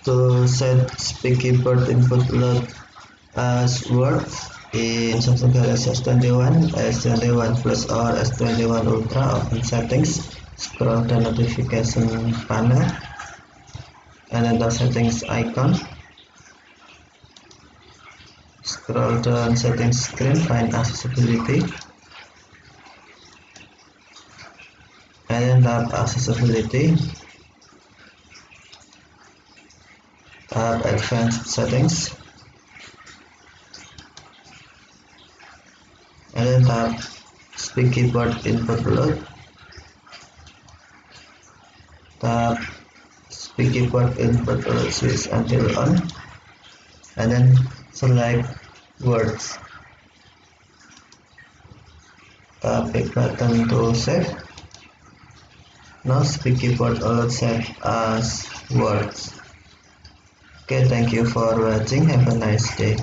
To set speak keyboard input load as words in Samsung Galaxy S21, S21 Plus or S21 Ultra, open settings, scroll the notification panel, and then the settings icon. Scroll down settings screen, find accessibility, and then tap accessibility. Tap advanced settings, and then tap speak keyboard input load. Tap speak keyboard input load switch until on, and then select words. Tap back button to save. Now speak keyboard alert set as words. Okay, thank you for watching. Have a nice day.